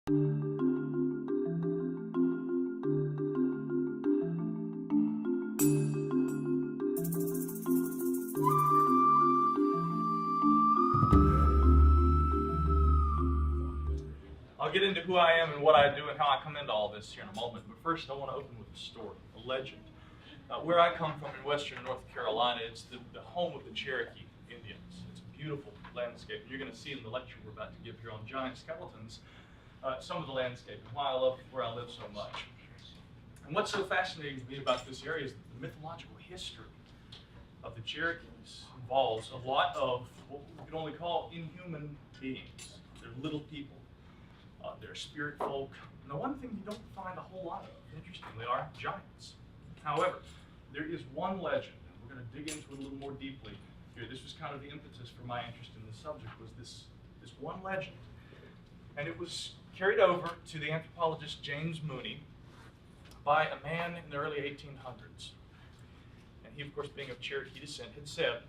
I'll get into who I am and what I do and how I come into all this here in a moment, but first I want to open with a story, a legend. Where I come from in western North Carolina, it's the home of the Cherokee Indians. It's a beautiful landscape. You're going to see in the lecture we're about to give here on giant skeletons some of the landscape and why I love where I live so much. And what's so fascinating to me about this area is that the mythological history of the Cherokees involves a lot of what we could only call inhuman beings. They're little people. They're spirit folk. And the one thing you don't find a whole lot of, interestingly, are giants. However, there is one legend, and we're going to dig into it a little more deeply here. This was kind of the impetus for my interest in this subject, was this one legend. And it was carried over to the anthropologist James Mooney by a man in the early 1800s. And he, of course, being of Cherokee descent, had said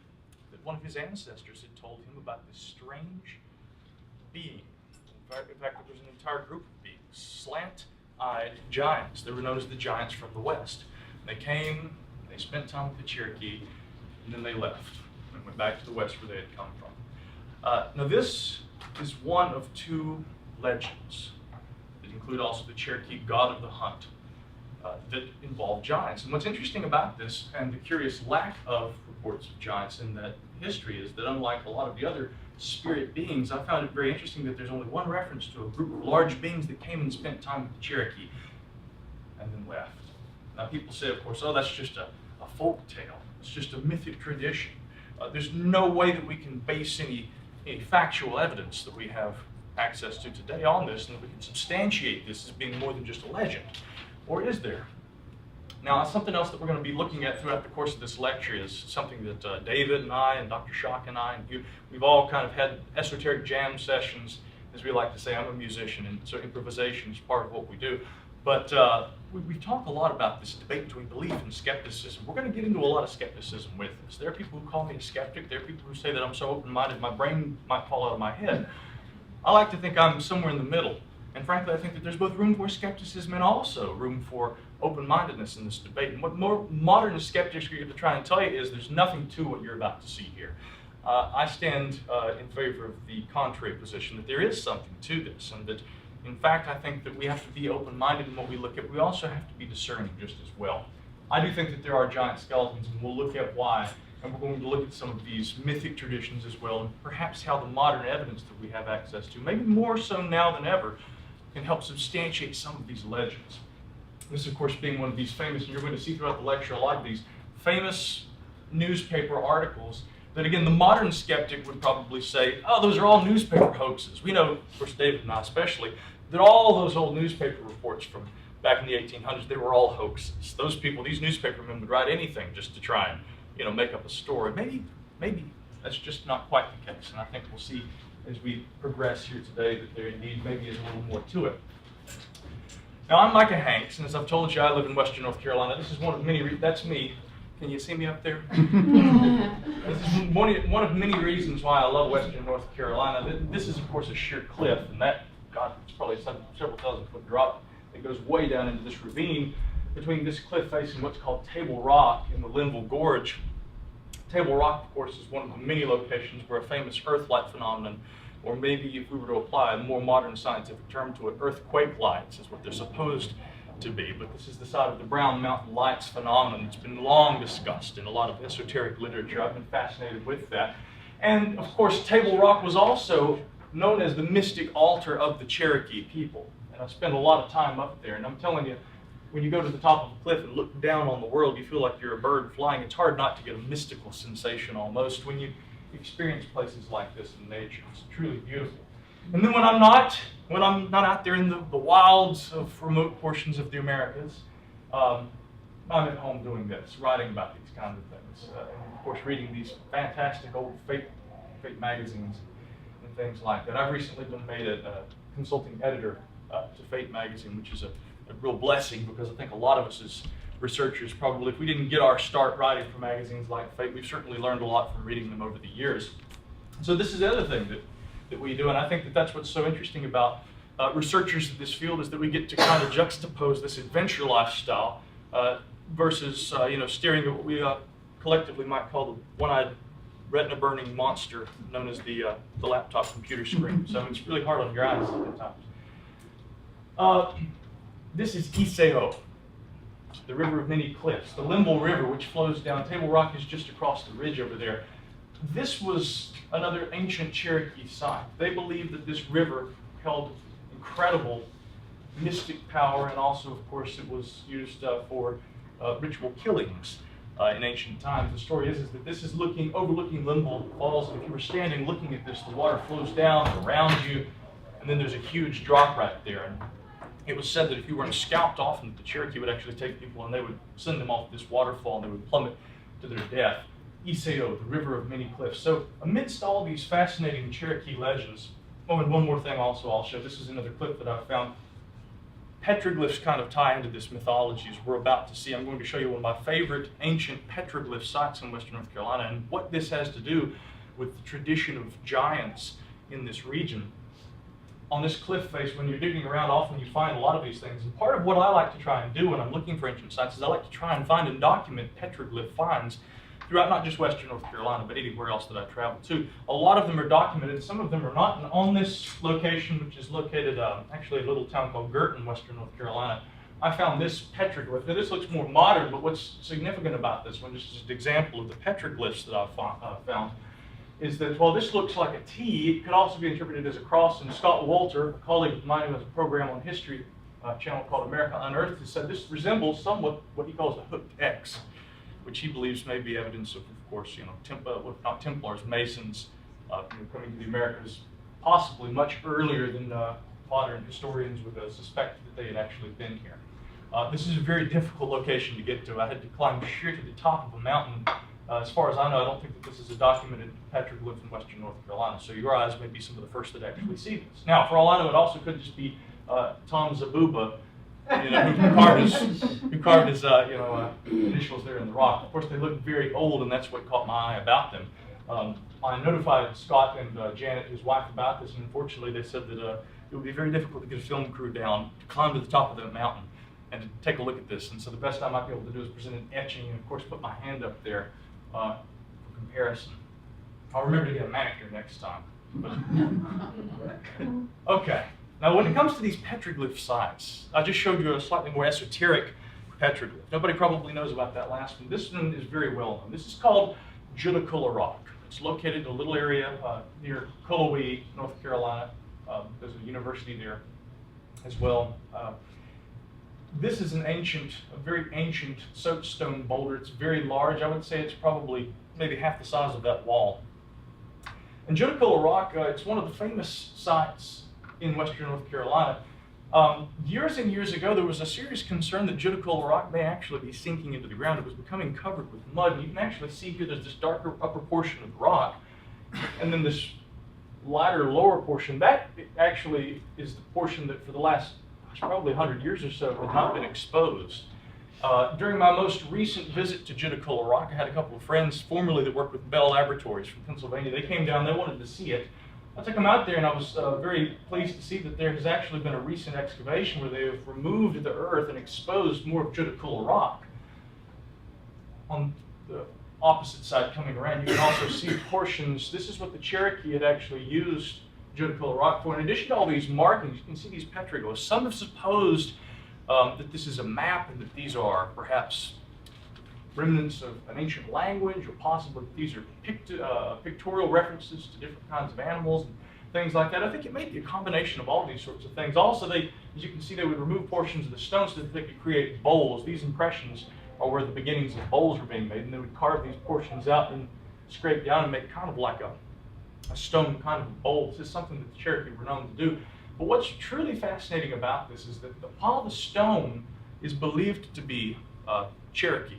that one of his ancestors had told him about this strange being. In fact, there was an entire group of beings, slant-eyed giants. They were known as the giants from the West. And they came, they spent time with the Cherokee, and then they left and went back to the West where they had come from. Now this is one of two legends that include also the Cherokee god of the hunt that involve giants. And what's interesting about this, and the curious lack of reports of giants in that history, is that unlike a lot of the other spirit beings, I found it very interesting that there's only one reference to a group of large beings that came and spent time with the Cherokee and then left. Now people say, of course, oh, that's just a folk tale. It's just a mythic tradition. There's no way that we can base any factual evidence that we have access to today on this, and that we can substantiate this as being more than just a legend. Or is there? Now, something else that we're going to be looking at throughout the course of this lecture is something that David and I and Dr. Schock and I, and you, we've all kind of had esoteric jam sessions, as we like to say. I'm a musician, and so improvisation is part of what we do. But we talk a lot about this debate between belief and skepticism. We're going to get into a lot of skepticism with this. There are people who call me a skeptic. There are people who say that I'm so open-minded my brain might fall out of my head. I like to think I'm somewhere in the middle. And frankly, I think that there's both room for skepticism and also room for open-mindedness in this debate. And what more modern skeptics are going to try and tell you is there's nothing to what you're about to see here. I stand in favor of the contrary position, that there is something to this, and that, in fact, I think that we have to be open-minded in what we look at. We also have to be discerning just as well. I do think that there are giant skeletons, and we'll look at why. And we're going to look at some of these mythic traditions as well, and perhaps how the modern evidence that we have access to, maybe more so now than ever, can help substantiate some of these legends. This, of course, being one of these famous, and you're going to see throughout the lecture a lot of these famous newspaper articles that, again, the modern skeptic would probably say, oh, those are all newspaper hoaxes. We know, of course, David and I especially, that all those old newspaper reports from back in the 1800s, they were all hoaxes. Those people, these newspapermen would write anything just to try and, make up a story. Maybe that's just not quite the case, and I think we'll see as we progress here today that there indeed maybe is a little more to it. Now, I'm Micah Hanks, and as I've told you, I live in western North Carolina. This is one of many, that's me. Can you see me up there? This is one of many reasons why I love western North Carolina. This is, of course, a sheer cliff, and that, God, it's probably a several thousand-foot drop that goes way down into this ravine between this cliff face and what's called Table Rock in the Linville Gorge. Table Rock, of course, is one of the many locations where a famous earth-light phenomenon, or maybe if we were to apply a more modern scientific term to it, earthquake lights is what they're supposed to be. But this is the site of the Brown Mountain Lights phenomenon. It's been long discussed in a lot of esoteric literature. I've been fascinated with that. And, of course, Table Rock was also known as the mystic altar of the Cherokee people. And I spent a lot of time up there, and I'm telling you, when you go to the top of a cliff and look down on the world, you feel like you're a bird flying. It's hard not to get a mystical sensation almost when you experience places like this in nature. It's truly beautiful. And then when I'm not out there in the wilds of remote portions of the Americas, I'm at home doing this, writing about these kinds of things. And of course, reading these fantastic old fate magazines and things like that. I've recently been made a consulting editor to Fate magazine, which is a real blessing, because I think a lot of us as researchers probably, if we didn't get our start writing for magazines like Fate, we've certainly learned a lot from reading them over the years. So this is the other thing that we do, and I think that that's what's so interesting about researchers in this field is that we get to kind of juxtapose this adventure lifestyle versus staring at what we collectively might call the one-eyed retina-burning monster known as the laptop computer screen. So it's really hard on your eyes at times. This is Iseo, the river of many cliffs. The Limble River, which flows down Table Rock, is just across the ridge over there. This was another ancient Cherokee site. They believed that this river held incredible mystic power, and also, of course, it was used for ritual killings in ancient times. The story is that this is overlooking Limble Falls, and if you were standing looking at this, the water flows down around you, and then there's a huge drop right there. And it was said that if you weren't scalped often, the Cherokee would actually take people and they would send them off this waterfall and they would plummet to their death. Iseo, the river of many cliffs. So amidst all these fascinating Cherokee legends, oh, and one more thing also I'll show. This is another clip that I found. Petroglyphs kind of tie into this mythology as we're about to see. I'm going to show you one of my favorite ancient petroglyph sites in western North Carolina and what this has to do with the tradition of giants in this region. On this cliff face, when you're digging around, often you find a lot of these things. And part of what I like to try and do when I'm looking for ancient sites is I like to try and find and document petroglyph finds throughout not just western North Carolina, but anywhere else that I travel to. A lot of them are documented, some of them are not. And on this location, which is located actually a little town called Girton, western North Carolina, I found this petroglyph. Now this looks more modern, but what's significant about this one, just as an example of the petroglyphs that I've found, is that while this looks like a T, it could also be interpreted as a cross. And Scott Wolter, a colleague of mine who has a program on history channel called America Unearthed, has said this resembles somewhat what he calls a hooked X, which he believes may be evidence of course, not Templars, Masons coming to the Americas possibly much earlier than modern historians would suspect that they had actually been here. This is a very difficult location to get to. I had to climb sheer to the top of a mountain. As far as I know, I don't think that this is a documented petroglyph in western North Carolina, so your eyes may be some of the first that actually see this. Now, for all I know, it also could just be Tom Zabuba, who carved his initials there in the rock. Of course, they look very old, and that's what caught my eye about them. I notified Scott and Janet, his wife, about this, and unfortunately they said that it would be very difficult to get a film crew down to climb to the top of that mountain and to take a look at this. And so the best I might be able to do is present an etching and, of course, put my hand up there for comparison. I'll remember to get a manicure next time. Okay. Now, when it comes to these petroglyph sites, I just showed you a slightly more esoteric petroglyph. Nobody probably knows about that last one. This one is very well known. This is called Judaculla Rock. It's located in a little area near Cullowhee, North Carolina. There's a university there as well. This is a very ancient soapstone boulder. It's very large. I would say it's probably maybe half the size of that wall. And Judaculla Rock, it's one of the famous sites in western North Carolina. Years and years ago, there was a serious concern that Judaculla Rock may actually be sinking into the ground. It was becoming covered with mud. And you can actually see here there's this darker upper portion of the rock, and then this lighter lower portion. That actually is the portion that for the last probably 100 years or so had not been exposed. During my most recent visit to Judaculla Rock, I had a couple of friends formerly that worked with Bell Laboratories from Pennsylvania. They came down, they wanted to see it. I took them out there, and I was very pleased to see that there has actually been a recent excavation where they have removed the earth and exposed more of Judaculla Rock. On the opposite side coming around, you can also see portions. This is what the Cherokee had actually used Judaculla Rock for. In addition to all these markings, you can see these petroglyphs. Some have supposed that this is a map and that these are perhaps remnants of an ancient language, or possibly these are pictorial references to different kinds of animals and things like that. I think it may be a combination of all these sorts of things. Also, as you can see, they would remove portions of the stone so that they could create bowls. These impressions are where the beginnings of bowls were being made, and they would carve these portions out and scrape down and make kind of like a stone kind of bowl. This is something that the Cherokee were known to do. But what's truly fascinating about this is that the pile of the stone is believed to be Cherokee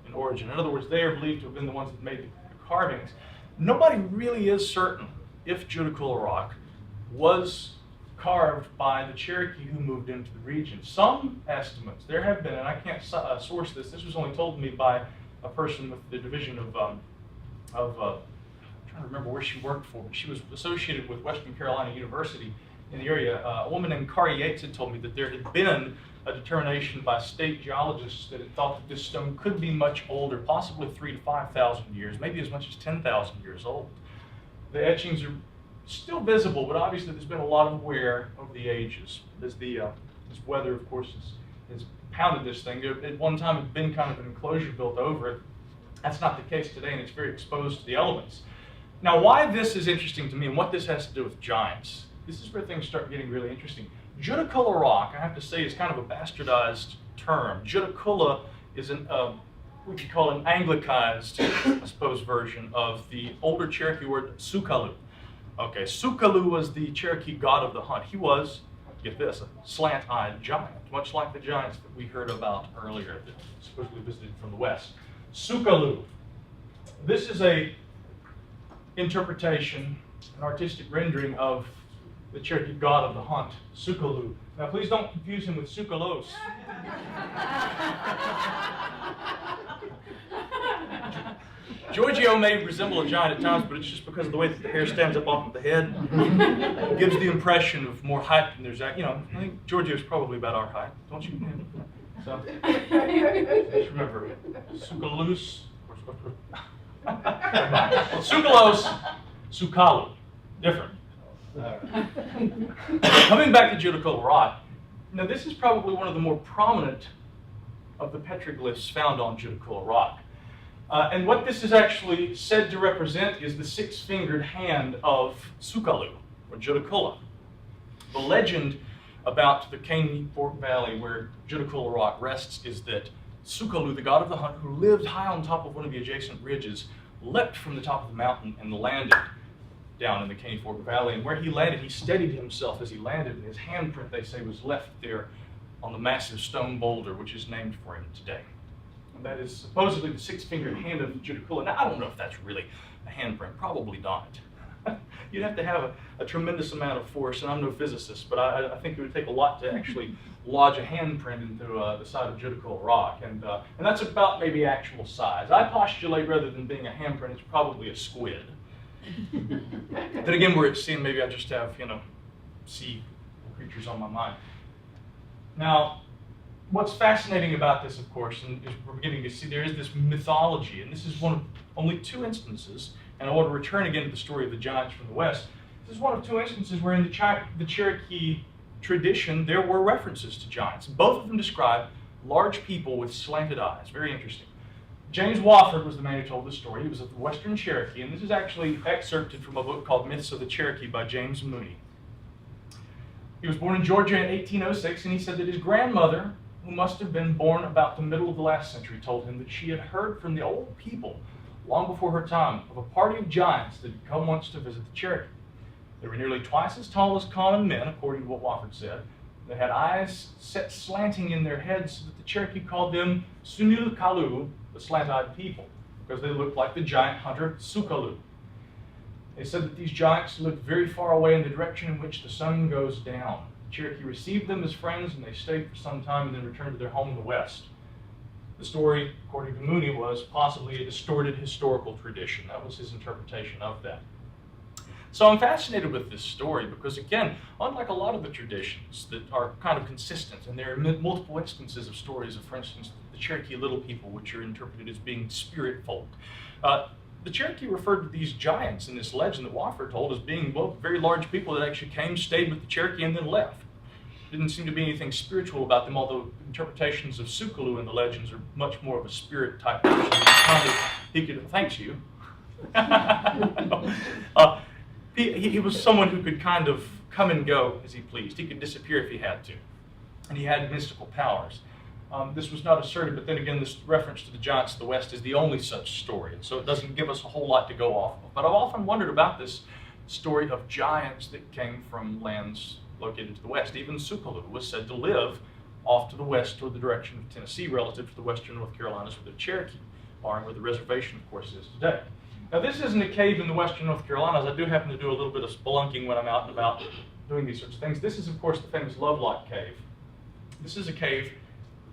in origin. In other words, they are believed to have been the ones that made the carvings. Nobody really is certain if Judaculla Rock was carved by the Cherokee who moved into the region. Some estimates, there have been, and I can't source this was only told to me by a person with the division of I'm trying to remember where she worked for, but she was associated with Western Carolina University in the area, a woman named Kari Yates had told me that there had been a determination by state geologists that had thought that this stone could be much older, possibly 3,000 to 5,000 years, maybe as much as 10,000 years old. The etchings are still visible, but obviously there's been a lot of wear over the ages. As this weather, of course, has pounded this thing. At one time, it had been kind of an enclosure built over it. That's not the case today, and it's very exposed to the elements. Now, why this is interesting to me and what this has to do with giants, this is where things start getting really interesting. Judaculla rock, I have to say, is kind of a bastardized term. Judaculla is we could call an anglicized, I suppose, version of the older Cherokee word Sukalu. Okay, Sukalu was the Cherokee god of the hunt. He was, get this, a slant-eyed giant, much like the giants that we heard about earlier that supposedly visited from the west. Sukalu. This is a interpretation, an artistic rendering of the Cherokee god of the hunt, Sukalu. Now, please don't confuse him with Sukalos. Giorgio may resemble a giant at times, but it's just because of the way that the hair stands up off of the head. It gives the impression of more height than there's, I think Giorgio's probably about our height, don't you? So, just remember, Sukalos, Sukalos, Sukalu, different. Coming back to Judaculla rock, now this is probably one of the more prominent of the petroglyphs found on Judaculla rock. And what this is actually said to represent is the six-fingered hand of Sukalu, or Judaculla. The legend about the Caney Fork Valley where Judaculla rock rests is that Sukalu, the god of the hunt, who lived high on top of one of the adjacent ridges, leapt from the top of the mountain and landed down in the Caney Fork Valley. And where he landed, he steadied himself as he landed, and his handprint, they say, was left there on the massive stone boulder, which is named for him today. And that is supposedly the six-fingered hand of Judaculla. Now, I don't know if that's really a handprint. Probably not. You'd have to have a tremendous amount of force, and I'm no physicist, but I think it would take a lot to actually lodge a handprint into the side of Judaculla rock, and that's about maybe actual size. I postulate rather than being a handprint, it's probably a squid. Then again, where it's seen, maybe I just have, sea creatures on my mind. Now, what's fascinating about this, of course, and is we're beginning to see there is this mythology, and this is one of only two instances, and I want to return again to the story of the giants from the west. This is one of two instances where in the Cherokee tradition there were references to giants. Both of them describe large people with slanted eyes. Very interesting. James Wofford was the man who told this story. He was of the Western Cherokee, and this is actually excerpted from a book called Myths of the Cherokee by James Mooney. He was born in Georgia in 1806, and he said that his grandmother, who must have been born about the middle of the last century, told him that she had heard from the old people, long before her time, of a party of giants that had come once to visit the Cherokee. They were nearly twice as tall as common men, according to what Wofford said. They had eyes set slanting in their heads so that the Cherokee called them Sunilkalu, the slant-eyed people, because they looked like the giant hunter Sukalu. They said that these giants lived very far away in the direction in which the sun goes down. The Cherokee received them as friends, and they stayed for some time and then returned to their home in the west. The story, according to Mooney, was possibly a distorted historical tradition. That was his interpretation of that. So I'm fascinated with this story because, again, unlike a lot of the traditions that are kind of consistent, and there are multiple instances of stories of, for instance, the Cherokee Little People, which are interpreted as being spirit folk. The Cherokee referred to these giants in this legend that Wofford told as being, well, very large people that actually came, stayed with the Cherokee, and then left. Didn't seem to be anything spiritual about them, although interpretations of Sukalu in the legends are much more of a spirit type person. Thanks you. He was someone who could kind of come and go as he pleased. He could disappear if he had to. And he had mystical powers. This was not asserted, but then again, this reference to the giants of the West is the only such story, and so it doesn't give us a whole lot to go off of. But I've often wondered about this story of giants that came from lands located to the west. Even Sukalu was said to live off to the west toward the direction of Tennessee relative to the western North Carolinas where the Cherokee are and where the reservation, of course, is today. Now, this isn't a cave in the western North Carolinas. I do happen to do a little bit of spelunking when I'm out and about doing these sorts of things. This is, of course, the famous Lovelock Cave. This is a cave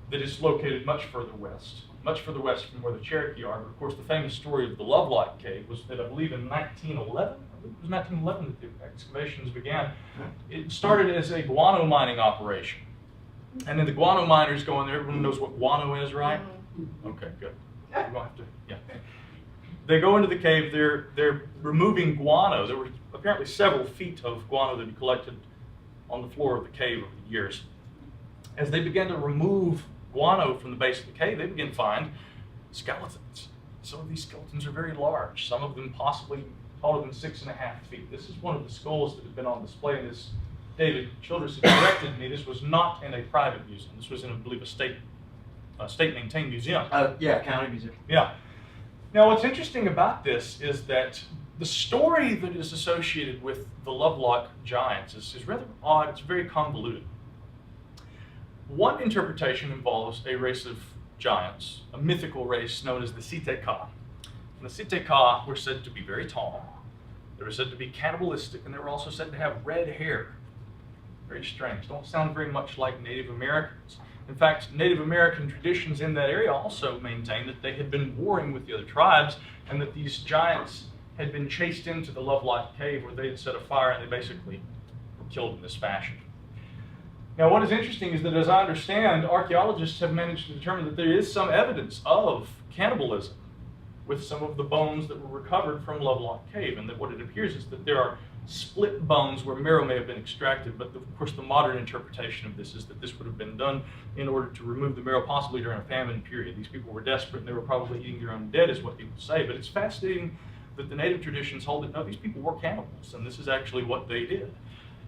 that is located much further west from where the Cherokee are. But, of course, the famous story of the Lovelock Cave was that I believe in 1911, it was 1911 that the excavations began. It started as a guano mining operation. And then the guano miners go in there. Everyone knows what guano is, right? Okay, good. We don't have to, yeah. They go into the cave. They're removing guano. There were apparently several feet of guano that had collected on the floor of the cave over the years. As they began to remove guano from the base of the cave, they began to find skeletons. Some of these skeletons are very large. Some of them possibly taller than 6.5 feet. This is one of the skulls that had been on display in this. David Childress had corrected me. This was not in a private museum. This was in, I believe, a state-maintained museum. Yeah, county museum. Yeah. Now, what's interesting about this is that the story that is associated with the Lovelock giants is rather odd. It's very convoluted. One interpretation involves a race of giants, a mythical race known as the Siteka. And the Siteka were said to be very tall. They were said to be cannibalistic, and they were also said to have red hair. Very strange. Don't sound very much like Native Americans. In fact, Native American traditions in that area also maintain that they had been warring with the other tribes, and that these giants had been chased into the Lovelock cave where they had set a fire, and they basically were killed in this fashion. Now, what is interesting is that, as I understand, archaeologists have managed to determine that there is some evidence of cannibalism with some of the bones that were recovered from Lovelock Cave, and that what it appears is that there are split bones where marrow may have been extracted, but of course the modern interpretation of this is that this would have been done in order to remove the marrow, possibly during a famine period. These people were desperate and they were probably eating their own dead, is what people say, but it's fascinating that the native traditions hold that no, these people were cannibals, and this is actually what they did.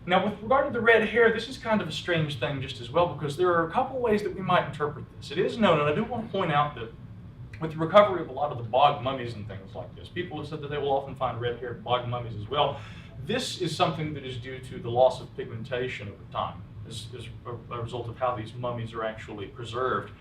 Now, with regard to the red hair, this is kind of a strange thing just as well, because there are a couple ways that we might interpret this. It is known, and I do want to point out that with the recovery of a lot of the bog mummies and things like this, people have said that they will often find red-haired bog mummies as well. This is something that is due to the loss of pigmentation over time, as a result of how these mummies are actually preserved.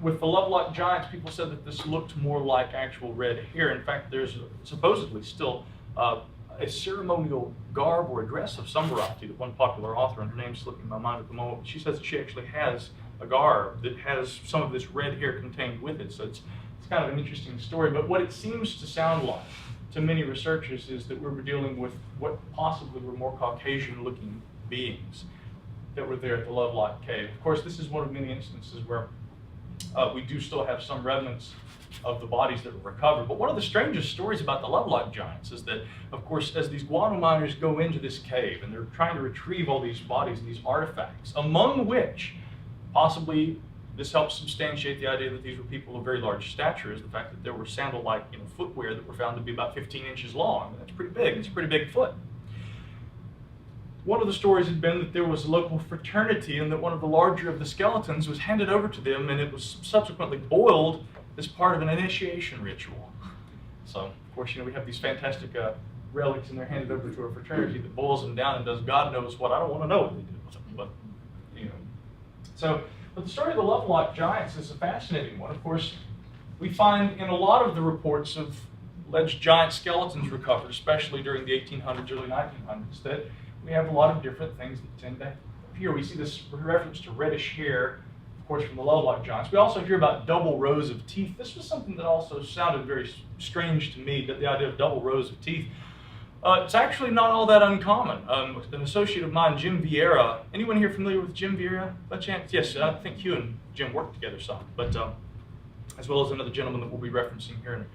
With the Lovelock giants, people said that this looked more like actual red hair. In fact, there's supposedly still a ceremonial garb or a dress of some variety that one popular author, and her name's slipping my mind at the moment, she says that she actually has a garb that has some of this red hair contained with it. So it's kind of an interesting story. But what it seems to sound like to many researchers is that we're dealing with what possibly were more Caucasian-looking beings that were there at the Lovelock Cave. Of course, this is one of many instances where we do still have some remnants of the bodies that were recovered. But one of the strangest stories about the Lovelock giants is that, of course, as these guano miners go into this cave and they're trying to retrieve all these bodies and these artifacts, among which possibly this helps substantiate the idea that these were people of very large stature, is the fact that there were sandal-like footwear that were found to be about 15 inches long. That's pretty big. It's a pretty big foot. One of the stories had been that there was a local fraternity and that one of the larger of the skeletons was handed over to them, and it was subsequently boiled as part of an initiation ritual. So, of course, we have these fantastic relics, and they're handed over to a fraternity that boils them down and does God knows what. I don't want to know what they did with them, but, But the story of the Lovelock giants is a fascinating one. Of course, we find in a lot of the reports of alleged giant skeletons recovered, especially during the 1800s, early 1900s, that we have a lot of different things that tend to appear. We see this reference to reddish hair, of course, from the Lovelock giants. We also hear about double rows of teeth. This was something that also sounded very strange to me, that the idea of double rows of teeth. It's actually not all that uncommon. An associate of mine, Jim Vieira, anyone here familiar with Jim Vieira by chance? Yes, I think you and Jim worked together some, but as well as another gentleman that we'll be referencing here in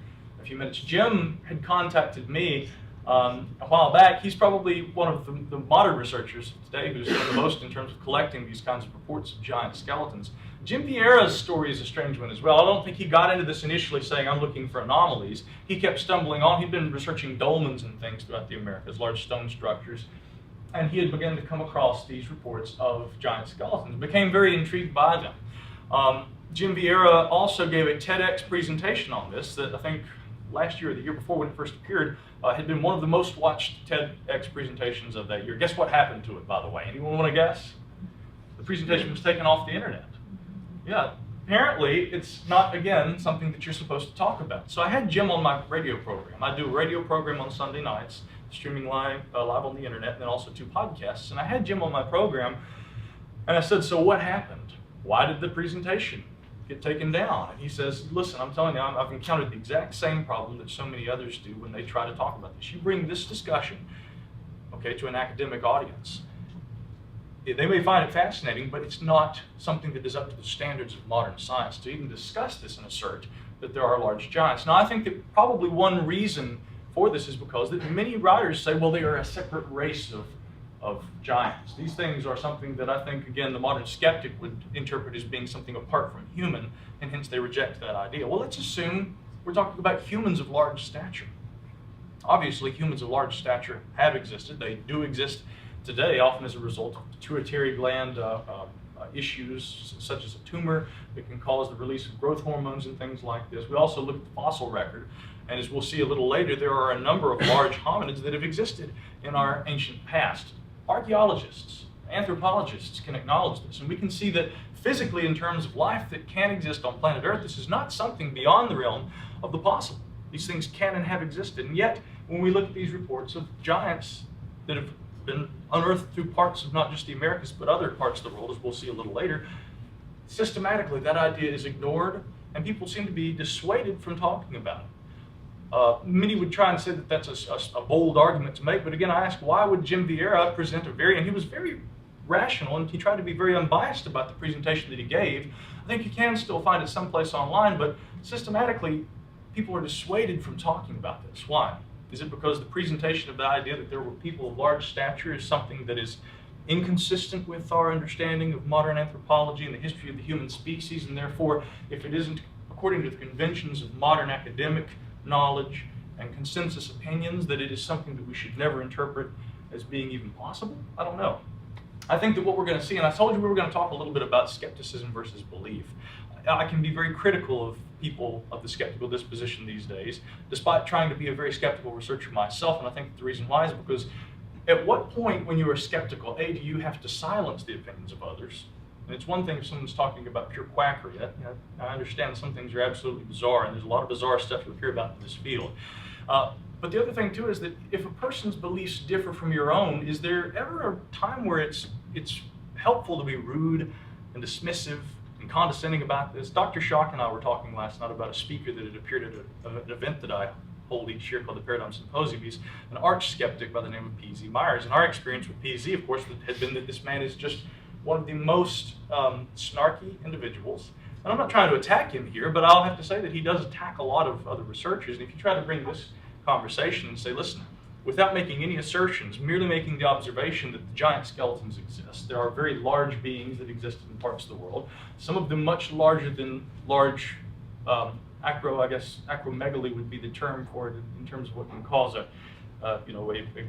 a few minutes. Jim had contacted me a while back. He's probably one of the modern researchers today who's done the most in terms of collecting these kinds of reports of giant skeletons. Jim Vieira's story is a strange one as well. I don't think he got into this initially saying, I'm looking for anomalies. He kept stumbling on. He'd been researching dolmens and things throughout the Americas, large stone structures, and he had begun to come across these reports of giant skeletons, became very intrigued by them. Jim Vieira also gave a TEDx presentation on this that I think last year or the year before when it first appeared had been one of the most watched TEDx presentations of that year. Guess what happened to it, by the way? Anyone want to guess? The presentation was taken off the internet. Yeah, apparently it's not, again, something that you're supposed to talk about. So I had Jim on my radio program. I do a radio program on Sunday nights, streaming live on the internet, and then also 2 podcasts. And I had Jim on my program, and I said, so what happened? Why did the presentation get taken down. And he says, listen, I'm telling you, I've encountered the exact same problem that so many others do when they try to talk about this. You bring this discussion, okay, to an academic audience. They may find it fascinating, but it's not something that is up to the standards of modern science to even discuss this and assert that there are large giants. Now, I think that probably one reason for this is because that many writers say, well, they are a separate race of giants. These things are something that I think, again, the modern skeptic would interpret as being something apart from human, and hence they reject that idea. Well, let's assume we're talking about humans of large stature. Obviously, humans of large stature have existed. They do exist today, often as a result of pituitary gland issues, such as a tumor that can cause the release of growth hormones and things like this. We also look at the fossil record, and as we'll see a little later, there are a number of large hominids that have existed in our ancient past. Archaeologists, anthropologists can acknowledge this, and we can see that physically, in terms of life that can exist on planet Earth, this is not something beyond the realm of the possible. These things can and have existed, and yet when we look at these reports of giants that have been unearthed through parts of not just the Americas but other parts of the world, as we'll see a little later, systematically that idea is ignored, and people seem to be dissuaded from talking about it. Many would try and say that that's a bold argument to make, but again, I ask, why would Jim Vieira present and he was very rational, and he tried to be very unbiased about the presentation that he gave. I think you can still find it someplace online, but systematically, people are dissuaded from talking about this. Why? Is it because the presentation of the idea that there were people of large stature is something that is inconsistent with our understanding of modern anthropology and the history of the human species, and therefore, if it isn't according to the conventions of modern academic knowledge and consensus opinions, that it is something that we should never interpret as being even possible? I don't know. I think that what we're going to see, and I told you we were going to talk a little bit about skepticism versus belief. I can be very critical of people of the skeptical disposition these days, despite trying to be a very skeptical researcher myself, and I think the reason why is because at what point when you are skeptical, A, do you have to silence the opinions of others? And it's one thing if someone's talking about pure quackery. I understand some things are absolutely bizarre, and there's a lot of bizarre stuff you'll hear about in this field. But the other thing, too, is that if a person's beliefs differ from your own, is there ever a time where it's helpful to be rude and dismissive and condescending about this? Dr. Schock and I were talking last night about a speaker that had appeared at an event that I hold each year called the Paradigm Symposium. He's an arch skeptic by the name of P.Z. Myers. And our experience with P.Z., of course, had been that this man is just one of the most snarky individuals. And I'm not trying to attack him here, but I'll have to say that he does attack a lot of other researchers. And if you try to bring this conversation and say, listen, without making any assertions, merely making the observation that the giant skeletons exist. There are very large beings that exist in parts of the world, some of them much larger than large acromegaly would be the term for it in terms of what can cause a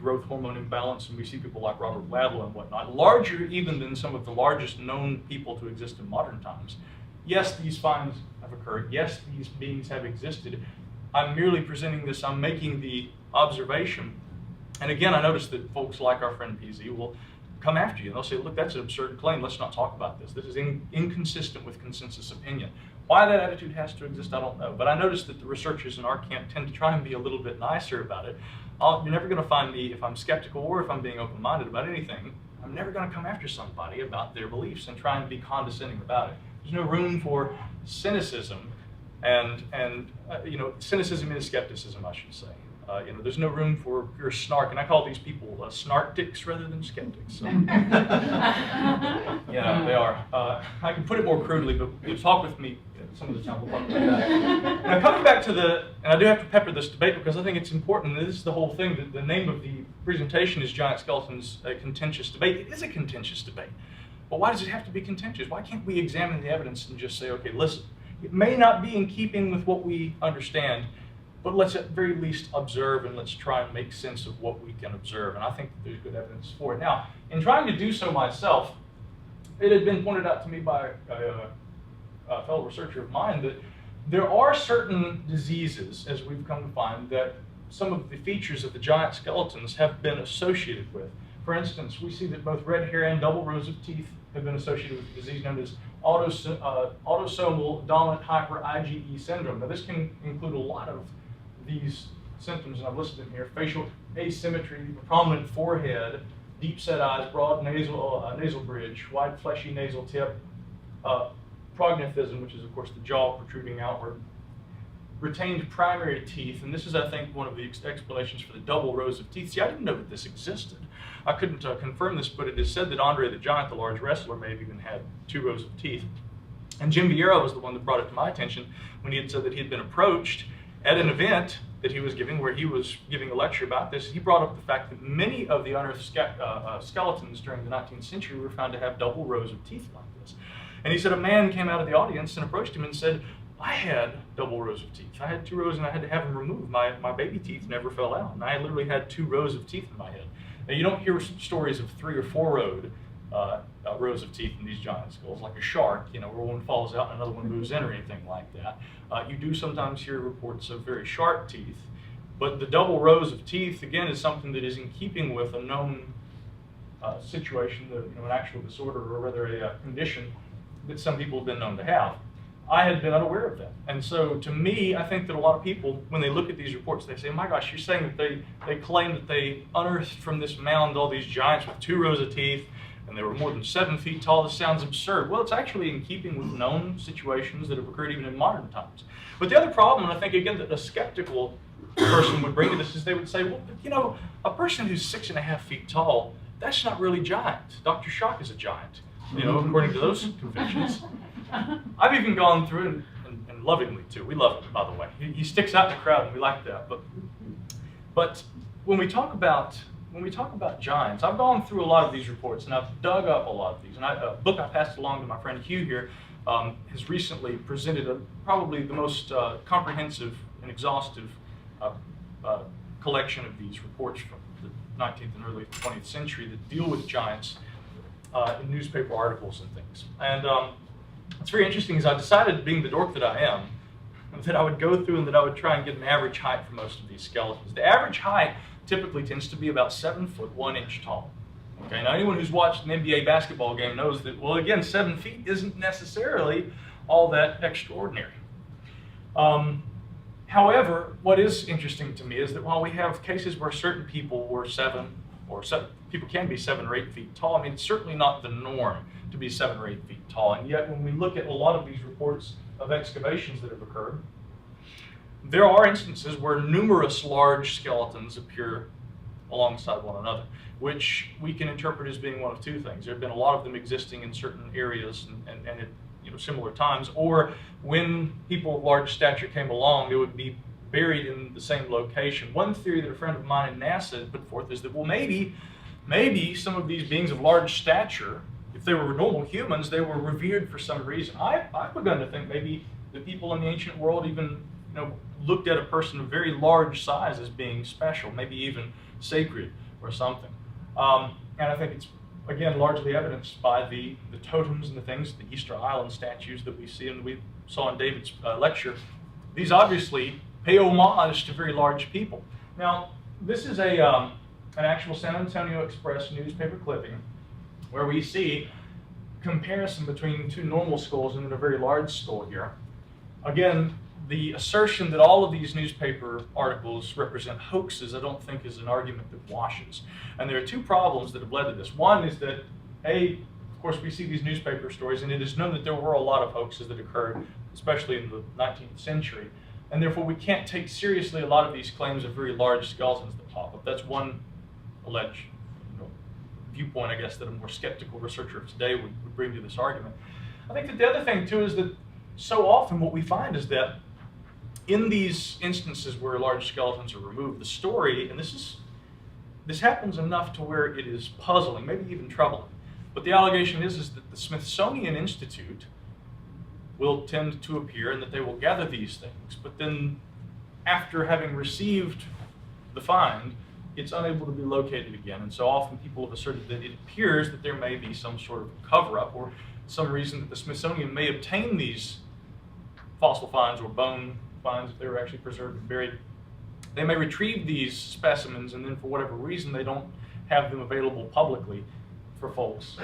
growth hormone imbalance, and we see people like Robert Wadlow and whatnot, larger even than some of the largest known people to exist in modern times. Yes, these finds have occurred. Yes, these beings have existed. I'm merely presenting this, I'm making the observation. And again, I notice that folks like our friend PZ will come after you and they'll say, look, that's an absurd claim, let's not talk about this. This is inconsistent with consensus opinion. Why that attitude has to exist, I don't know. But I notice that the researchers in our camp tend to try and be a little bit nicer about it. You're never going to find me, if I'm skeptical or if I'm being open-minded about anything, I'm never going to come after somebody about their beliefs and try and be condescending about it. There's no room for cynicism and cynicism is skepticism, I should say. There's no room for pure snark, and I call these people snarktics rather than skeptics. So. They are. I can put it more crudely, but you talk with me some of the time. We'll talk about that. Now, coming back to and I do have to pepper this debate because I think it's important. This is the whole thing. The name of the presentation is Giant Skeletons, a Contentious Debate. It is a contentious debate. But why does it have to be contentious? Why can't we examine the evidence and just say, okay, listen, it may not be in keeping with what we understand, but let's at very least observe and let's try and make sense of what we can observe. And I think that there's good evidence for it. Now, in trying to do so myself, it had been pointed out to me by a fellow researcher of mine that there are certain diseases, as we've come to find, that some of the features of the giant skeletons have been associated with. For instance, we see that both red hair and double rows of teeth have been associated with a disease known as autosomal dominant hyper IgE syndrome. Now, this can include a lot of these symptoms, and I've listed them here: facial asymmetry, prominent forehead, deep set eyes, broad nasal bridge, wide fleshy nasal tip, prognathism, which is of course the jaw protruding outward, retained primary teeth, and this is, I think, one of the explanations for the double rows of teeth. See, I didn't know that this existed. I couldn't confirm this, but it is said that Andre the Giant, the large wrestler, may have even had 2 rows of teeth. And Jim Vieira was the one that brought it to my attention when he had said that he had been approached at an event that he was giving, where he was giving a lecture about this. He brought up the fact that many of the unearthed skeletons during the 19th century were found to have double rows of teeth like this. And he said a man came out of the audience and approached him and said, I had double rows of teeth. I had 2 rows and I had to have them removed. My baby teeth never fell out. And I literally had 2 rows of teeth in my head. Now, you don't hear stories of 3 or 4 rows of teeth in these giant skulls, like a shark, where one falls out and another one moves in or anything like that. You do sometimes hear reports of very sharp teeth, but the double rows of teeth, again, is something that is in keeping with a known situation, an actual disorder, or rather a condition that some people have been known to have. I had been unaware of that. And so to me, I think that a lot of people, when they look at these reports, they say, my gosh, you're saying that they claim that they unearthed from this mound all these giants with 2 rows of teeth, and they were more than 7 feet tall. This sounds absurd. Well, it's actually in keeping with known situations that have occurred even in modern times. But the other problem, and I think, again, that a skeptical person would bring to this, is they would say, well, a person who's 6.5 feet tall, that's not really giant. Dr. Shock is a giant, according to those conventions. I've even gone through, and lovingly too, we love him, by the way. He sticks out in the crowd, and we like that. But when we talk about giants, I've gone through a lot of these reports, and I've dug up a lot of these. And a book I passed along to my friend Hugh here has recently presented probably the most comprehensive and exhaustive collection of these reports from the 19th and early 20th century that deal with giants in newspaper articles and things. And what's very interesting is I decided, being the dork that I am, that I would go through and that I would try and get an average height for most of these skeletons. The average height typically tends to be about 7 foot 1 inch tall. Okay, now anyone who's watched an NBA basketball game knows that, well, again, 7 feet isn't necessarily all that extraordinary. However, what is interesting to me is that while we have cases where certain people were people can be 7 or 8 feet tall, I mean, it's certainly not the norm to be 7 or 8 feet tall. And yet, when we look at a lot of these reports of excavations that have occurred, there are instances where numerous large skeletons appear alongside one another, which we can interpret as being one of 2 things. There have been a lot of them existing in certain areas and at similar times, or when people of large stature came along, they would be buried in the same location. One theory that a friend of mine in NASA had put forth is that, well, maybe some of these beings of large stature, if they were normal humans, they were revered for some reason. I've begun to think maybe the people in the ancient world even looked at a person of very large size as being special, maybe even sacred or something. And I think it's, again, largely evidenced by the totems and the things, the Easter Island statues that we see and we saw in David's lecture. These obviously pay homage to very large people. Now, this is an actual San Antonio Express newspaper clipping where we see comparison between 2 normal skulls and a very large skull here. Again, the assertion that all of these newspaper articles represent hoaxes, I don't think is an argument that washes. And there are 2 problems that have led to this. One is that, of course, we see these newspaper stories, and it is known that there were a lot of hoaxes that occurred, especially in the 19th century. And therefore, we can't take seriously a lot of these claims of very large skeletons that pop up. That's one alleged viewpoint, I guess, that a more skeptical researcher of today would bring to this argument. I think that the other thing, too, is that so often what we find is that in these instances where large skeletons are removed, the story, and this happens enough to where it is puzzling, maybe even troubling, but the allegation is that the Smithsonian Institute will tend to appear and that they will gather these things, but then after having received the find, it's unable to be located again. And so often people have asserted that it appears that there may be some sort of cover-up or some reason that the Smithsonian may obtain these fossil finds or bone finds if they were actually preserved and buried. They may retrieve these specimens and then for whatever reason they don't have them available publicly for folks.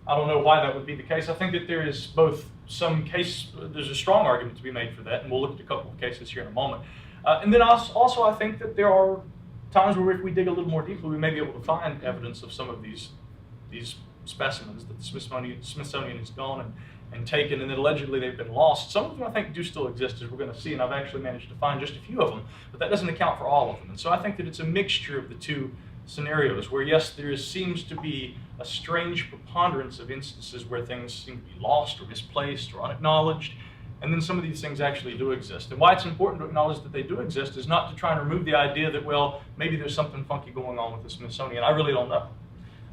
I don't know why that would be the case. I think that there is both there's a strong argument to be made for that, and we'll look at a couple of cases here in a moment. And then also I think that there are times where if we dig a little more deeply, we may be able to find evidence of some of these specimens that the Smithsonian has gone and taken, and then allegedly they've been lost. Some of them I think do still exist, as we're going to see, and I've actually managed to find just a few of them, but that doesn't account for all of them. And so I think that it's a mixture of the two scenarios where, yes, there seems to be a strange preponderance of instances where things seem to be lost or misplaced or unacknowledged, and then some of these things actually do exist. And why it's important to acknowledge that they do exist is not to try and remove the idea that, well, maybe there's something funky going on with the Smithsonian. I really don't know.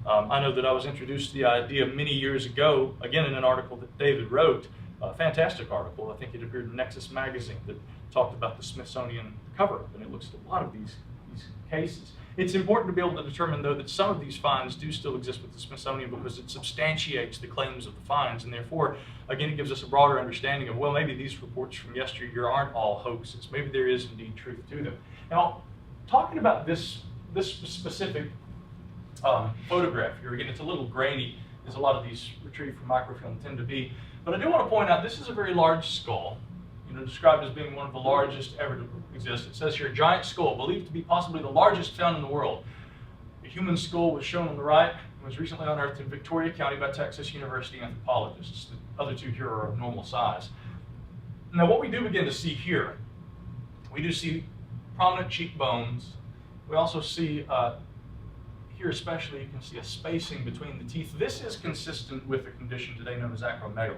I know that I was introduced to the idea many years ago, again in an article that David wrote, a fantastic article. I think it appeared in Nexus magazine that talked about the Smithsonian cover-up, and it looks at a lot of these cases. It's important to be able to determine, though, that some of these finds do still exist with the Smithsonian because it substantiates the claims of the finds, and therefore, again, it gives us a broader understanding of, well, maybe these reports from yesteryear aren't all hoaxes. Maybe there is indeed truth to them. Now, talking about this specific photograph here, again, it's a little grainy, as a lot of these retrieved from microfilm tend to be, but I do want to point out this is a very large skull, described as being one of the largest ever to exist. It says here, giant skull, believed to be possibly the largest found in the world. The human skull was shown on the right and was recently unearthed in Victoria County by Texas University anthropologists. The other two here are of normal size. Now, what we do begin to see here, we do see prominent cheekbones. We also see, here especially, you can see a spacing between the teeth. This is consistent with a condition today known as acromegaly,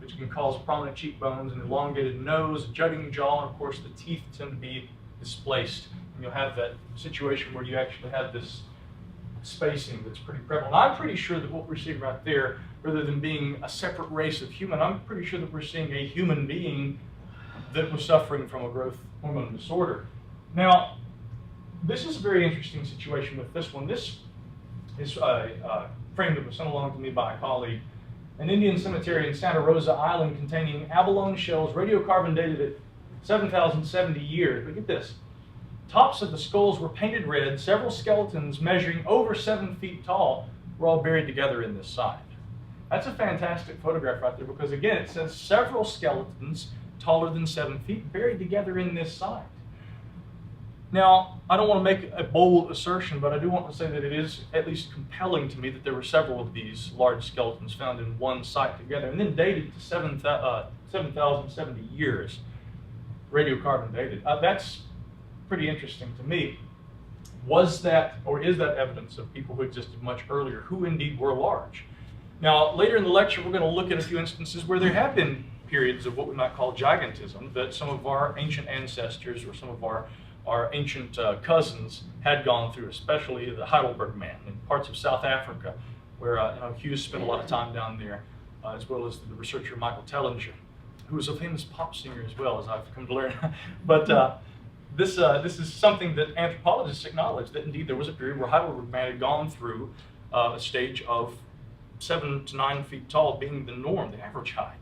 which can cause prominent cheekbones, an elongated nose, a jutting jaw, and of course the teeth tend to be displaced. And you'll have that situation where you actually have this spacing that's pretty prevalent. I'm pretty sure that what we're seeing right there, rather than being a separate race of human, I'm pretty sure that we're seeing a human being that was suffering from a growth hormone disorder. Now, this is a very interesting situation with this one. This is a frame that was sent along to me by a colleague. An Indian cemetery in Santa Rosa Island containing abalone shells, radiocarbon dated at 7,070 years. But get this, tops of the skulls were painted red. Several skeletons measuring over 7 feet tall were all buried together in this site. That's a fantastic photograph right there because, again, it says several skeletons taller than 7 feet buried together in this site. Now, I don't want to make a bold assertion, but I do want to say that it is at least compelling to me that there were several of these large skeletons found in one site together, and then dated to 7,070 years, radiocarbon dated. That's pretty interesting to me. Was that, or is that evidence of people who existed much earlier, who indeed were large? Now, later in the lecture, we're going to look at a few instances where there have been periods of what we might call gigantism, that some of our ancient ancestors or some of our ancient cousins had gone through, especially the Heidelberg man in parts of South Africa, where Hughes spent a lot of time down there, as well as the researcher Michael Tellinger, who was a famous pop singer as well, as I've come to learn. But this is something that anthropologists acknowledge, that indeed there was a period where Heidelberg man had gone through a stage of 7 to 9 feet tall being the norm, the average height.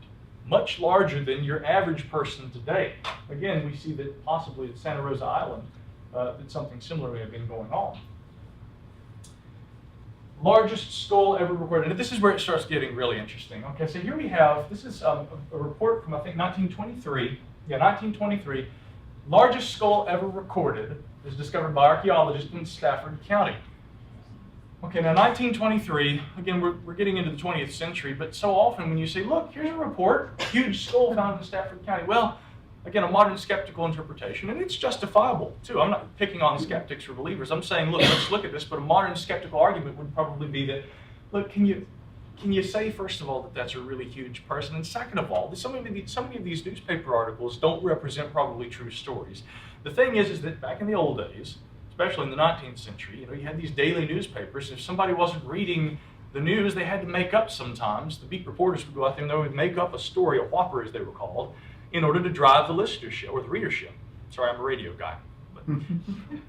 Much larger than your average person today. Again, we see that possibly at Santa Rosa Island, that something similar may have been going on. Largest skull ever recorded. And this is where it starts getting really interesting. Okay, so here we have, this is a report from, I think, 1923. Yeah, 1923. Largest skull ever recorded is discovered by archaeologists in Stafford County. Okay, now 1923, again, we're getting into the 20th century, but so often when you say, look, here's a report, huge skull found in Stafford County. Well, again, a modern skeptical interpretation, and it's justifiable too. I'm not picking on skeptics or believers. I'm saying, look, let's look at this, but a modern skeptical argument would probably be that, look, can you say, first of all, that that's a really huge person? And second of all, so many of these newspaper articles don't represent probably true stories. The thing is that back in the old days, especially in the 19th century, you had these daily newspapers. If somebody wasn't reading the news, they had to make up sometimes. The beat reporters would go out there and they would make up a story, a whopper as they were called, in order to drive the listenership, or the readership. Sorry, I'm a radio guy. But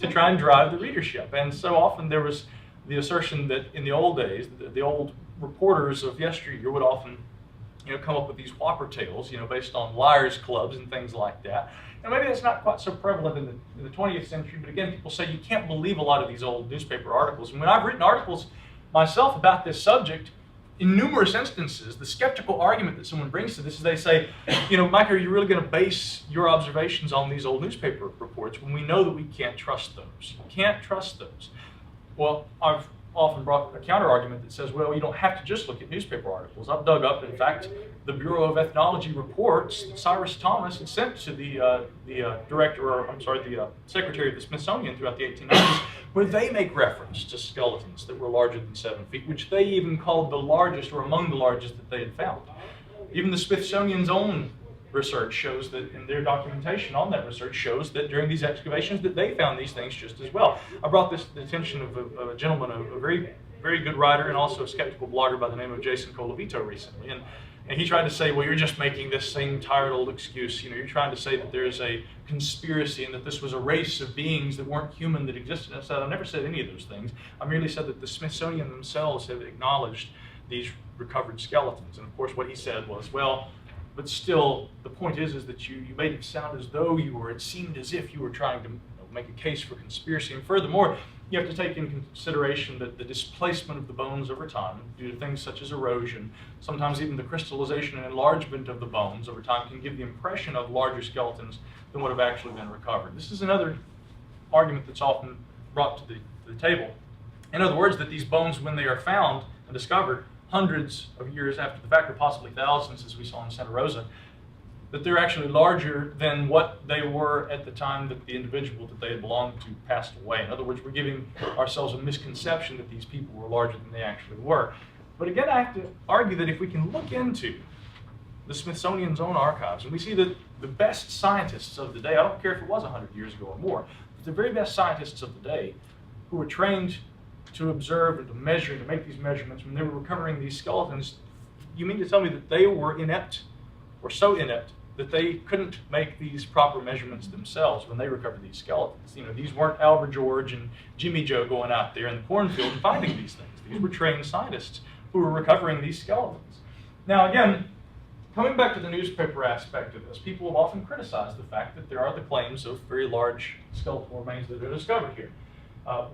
to try and drive the readership. And so often there was the assertion that in the old days, the old reporters of yesteryear would often come up with these whopper tales, based on liars' clubs and things like that. And maybe that's not quite so prevalent in the 20th century, but again, people say you can't believe a lot of these old newspaper articles. And when I've written articles myself about this subject, in numerous instances, the skeptical argument that someone brings to this is they say, Micah, are you really going to base your observations on these old newspaper reports when we know that we can't trust those? You can't trust those. Well, I've often brought a counter argument that says, well, you don't have to just look at newspaper articles. I've dug up, in fact, the Bureau of Ethnology reports that Cyrus Thomas had sent to the Secretary of the Smithsonian throughout the 1890s, where they make reference to skeletons that were larger than 7 feet, which they even called the largest or among the largest that they had found. Even the Smithsonian's own research shows that, in their documentation on that research, shows that during these excavations that they found these things just as well. I brought this to the attention of a gentleman, a very, very good writer and also a skeptical blogger by the name of Jason Colavito recently. And he tried to say, well, you're just making this same tired old excuse. You know, you're trying to say that there's a conspiracy and that this was a race of beings that weren't human that existed. I said, I've never said any of those things. I merely said that the Smithsonian themselves have acknowledged these recovered skeletons. And of course, what he said was, well, but still, the point is that you made it sound as though it seemed as if you were trying to make a case for conspiracy. And furthermore, you have to take into consideration that the displacement of the bones over time, due to things such as erosion, sometimes even the crystallization and enlargement of the bones over time, can give the impression of larger skeletons than what have actually been recovered. This is another argument that's often brought to the table. In other words, that these bones, when they are found and discovered hundreds of years after the fact, or possibly thousands, as we saw in Santa Rosa, that they're actually larger than what they were at the time that the individual that they had belonged to passed away. In other words, we're giving ourselves a misconception that these people were larger than they actually were. But again, I have to argue that if we can look into the Smithsonian's own archives, and we see that the best scientists of the day, I don't care if it was 100 years ago or more, but the very best scientists of the day who were trained to observe and to measure and to make these measurements, when they were recovering these skeletons, you mean to tell me that they were inept, or so inept, that they couldn't make these proper measurements themselves when they recovered these skeletons? You know, these weren't Albert George and Jimmy Joe going out there in the cornfield and finding these things. These were trained scientists who were recovering these skeletons. Now again, coming back to the newspaper aspect of this, people have often criticized the fact that there are the claims of very large skeletal remains that are discovered here.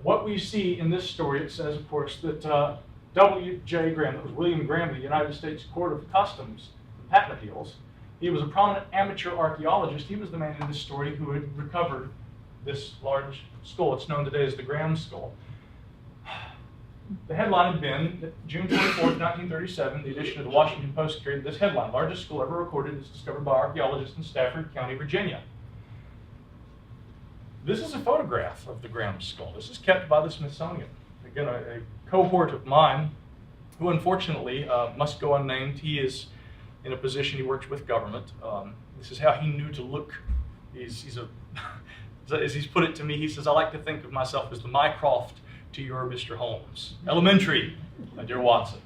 What we see in this story, it says, of course, that W.J. Graham, that was William Graham of the United States Court of Customs and Patent Appeals, he was a prominent amateur archaeologist. He was the man in this story who had recovered this large skull. It's known today as the Graham skull. The headline had been that June 24th, 1937, the edition of the Washington Post carried this headline: largest skull ever recorded is discovered by archaeologists in Stafford County, Virginia. This is a photograph of the Graham skull. This is kept by the Smithsonian. Again, a cohort of mine who unfortunately must go unnamed. He is in a position, he works with government. This is how he knew to look. He's as he's put it to me, he says, I like to think of myself as the Mycroft to your Mr. Holmes. Elementary, my dear Watson.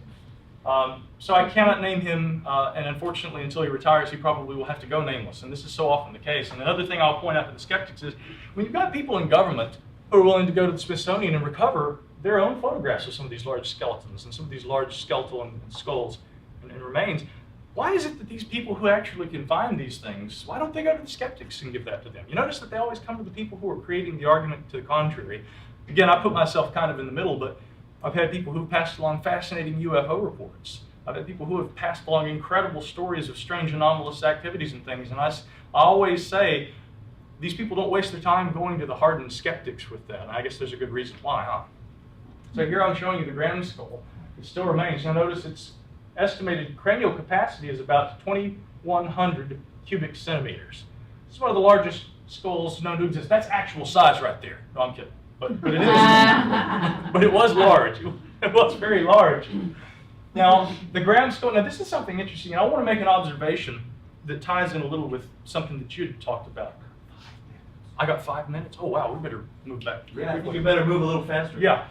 So I cannot name him, and unfortunately, until he retires, he probably will have to go nameless. And this is so often the case. And another thing I'll point out to the skeptics is, when you've got people in government who are willing to go to the Smithsonian and recover their own photographs of some of these large skeletons and some of these large skeletal and skulls and remains, why is it that these people who actually can find these things, why don't they go to the skeptics and give that to them? You notice that they always come to the people who are creating the argument to the contrary. Again, I put myself kind of in the middle, but I've had people who've passed along fascinating UFO reports. I've had people who have passed along incredible stories of strange anomalous activities and things. And I always say, these people don't waste their time going to the hardened skeptics with that. And I guess there's a good reason why, huh? So here I'm showing you the Graham skull. It still remains. Now notice its estimated cranial capacity is about 2,100 cubic centimeters. This is one of the largest skulls known to exist. That's actual size right there. No, I'm kidding. But it is. But it was large. It was very large. Now, the Graham skull, now this is something interesting. I want to make an observation that ties in a little with something that you had talked about. I got 5 minutes? Oh, wow, we better move back. Yeah, I think we better move a little faster. Yeah.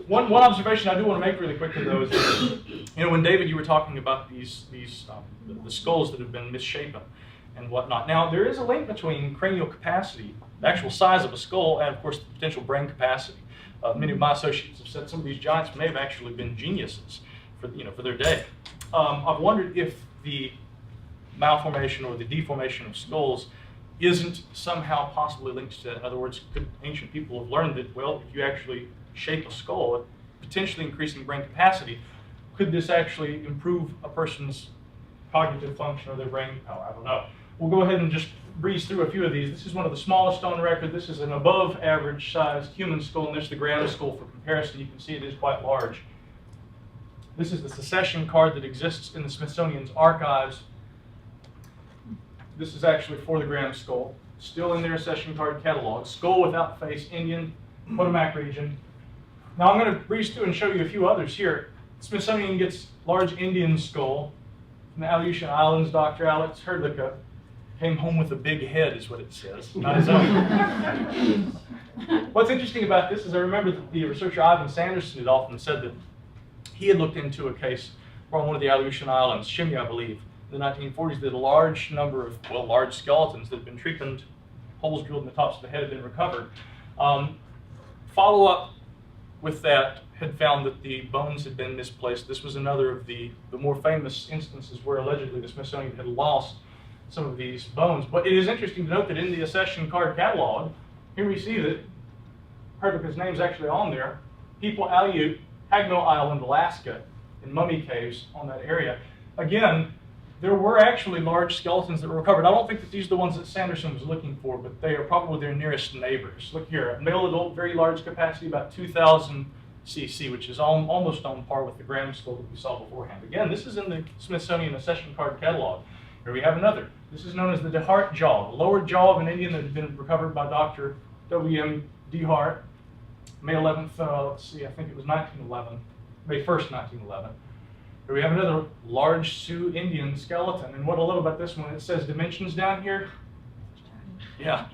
One observation I do want to make really quickly, though, is that, you know, when David, you were talking about the skulls that have been misshapen and whatnot. Now, there is a link between cranial capacity, the actual size of a skull, and of course the potential brain capacity. Many of my associates have said some of these giants may have actually been geniuses for their day. I've wondered if the malformation or the deformation of skulls isn't somehow possibly linked to, in other words, could ancient people have learned that, well, if you actually shape a skull, potentially increasing brain capacity, could this actually improve a person's cognitive function or their brain power? I don't know. we'll go ahead and just breeze through a few of these. This is one of the smallest on record. This is an above average sized human skull, and there's the ground skull for comparison. You can see it is quite large. This is the secession card that exists in the Smithsonian's archives. This is actually for the ground skull, still in their accession card catalog. Skull without face, Indian, Potomac region. Now I'm going to breeze through and show you a few others here. Smithsonian gets large Indian skull from the Aleutian Islands. Dr. Alex Herdlicka came home with a big head, is what it says. Not his own. What's interesting about this is I remember that the researcher Ivan Sanderson had often said that he had looked into a case from one of the Aleutian Islands, Shimmy, I believe, in the 1940s, that a large number of, well, large skeletons that had been trepaned, holes drilled in the tops of the head had been recovered. Follow-up with that had found that the bones had been misplaced. This was another of the more famous instances where allegedly the Smithsonian had lost some of these bones. But it is interesting to note that in the accession card catalog, here we see that Herdlicka's name's actually on there. People Aleut, Hagno Island, Alaska, in mummy caves on that area. Again, there were actually large skeletons that were recovered. I don't think that these are the ones that Sanderson was looking for, but they are probably their nearest neighbors. Look here, male adult, very large capacity, about 2,000 cc, which is almost on par with the gram skull that we saw beforehand. Again, this is in the Smithsonian accession card catalog. Here we have another. This is known as the DeHart jaw, the lower jaw of an Indian that had been recovered by Dr. W.M. DeHart, May 11th, let's see, I think it was 1911, May 1st, 1911. Here we have another large Sioux Indian skeleton. And what I love about this one, it says dimensions down here. Yeah,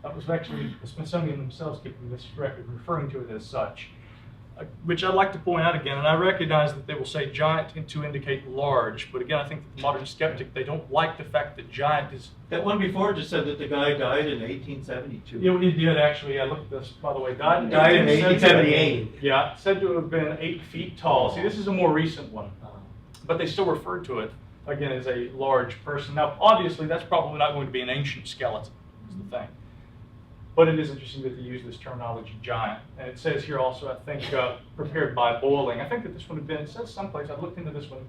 that was actually the Smithsonian themselves keeping this record, referring to it as such. Which I'd like to point out again, and I recognize that they will say giant to indicate large, but again, I think that the modern skeptic, they don't like the fact that giant is... That one before just said that the guy died in 1872. Yeah, he did actually. I looked at this, by the way. Died in 1878. Yeah, said to have been 8 feet tall. See, this is a more recent one. But they still refer to it, again, as a large person. Now, obviously, that's probably not going to be an ancient skeleton, is the thing. But it is interesting that they use this terminology, giant. And it says here also, I think, prepared by boiling. I think that this one had been, it says someplace, I've looked into this one,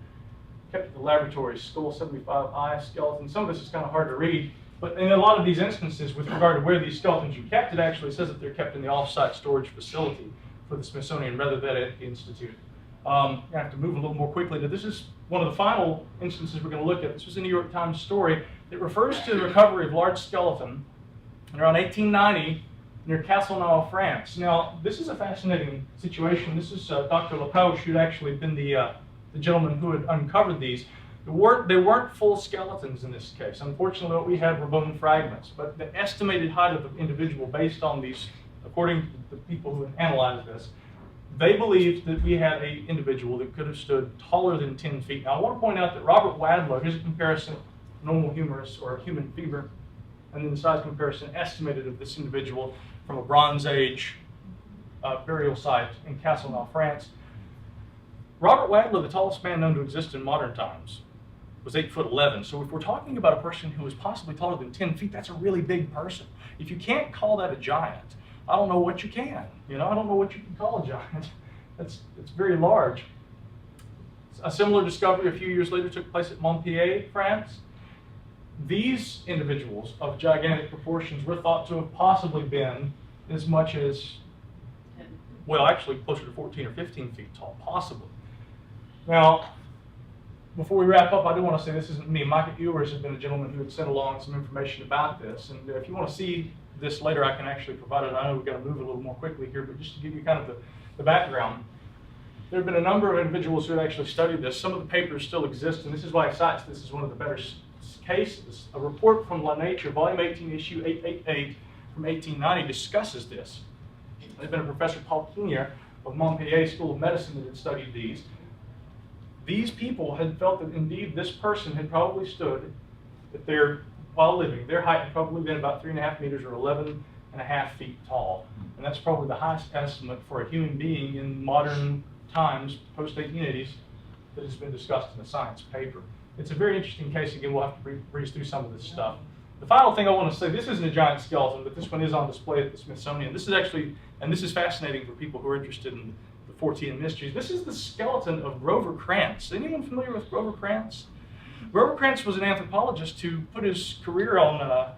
kept at the laboratory, skull 75I skeleton. Some of this is kind of hard to read, but in a lot of these instances, with regard to where these skeletons are kept, it actually says that they're kept in the off-site storage facility for the Smithsonian rather than at the Institute. I have to move a little more quickly. Now, this is one of the final instances we're going to look at. This was a New York Times story. It refers to the recovery of large skeleton around 1890 near Castelnau, France. Now, this is a fascinating situation. This is Dr. Lepauche, who'd actually been the gentleman who had uncovered these. They weren't full skeletons in this case. Unfortunately, what we had were bone fragments. But the estimated height of the individual based on these, according to the people who analyzed this, they believed that we had an individual that could have stood taller than 10 feet. Now, I want to point out that Robert Wadlow, here's a comparison, normal humerus or human femur, and then the size comparison estimated of this individual from a Bronze Age burial site in Castelnau, France. Robert Wadlow, the tallest man known to exist in modern times, was 8'11". So if we're talking about a person who is possibly taller than 10 feet, that's a really big person. If you can't call that a giant, I don't know what you can. You know, I don't know what you can call a giant. It's very large. A similar discovery a few years later took place at Montpellier, France. These individuals of gigantic proportions were thought to have possibly been as much as, well, actually closer to 14 or 15 feet tall, possibly. Now, before we wrap up, I do want to say this isn't me. Micah Hanks has been a gentleman who had sent along some information about this. And if you want to see this later, I can actually provide it. I know we've got to move a little more quickly here, but just to give you kind of the background, there have been a number of individuals who have actually studied this. Some of the papers still exist, and this is why he cites this as one of the better cases. A report from La Nature, volume 18, issue 888 from 1890 discusses this. There's been a Professor Paul Kinier of Montpellier School of Medicine that had studied these. These people had felt that indeed this person had probably stood at while living, their height had probably been about 3.5 meters or 11.5 feet tall. And that's probably the highest estimate for a human being in modern times, post-1880s, that has been discussed in a science paper. It's a very interesting case. Again, we'll have to breeze through some of this stuff. The final thing I want to say, this isn't a giant skeleton, but this one is on display at the Smithsonian. This is actually, and this is fascinating for people who are interested in the Fortean mysteries. This is the skeleton of Grover Krantz. Anyone familiar with Grover Krantz? Grover Krantz was an anthropologist who put his career on,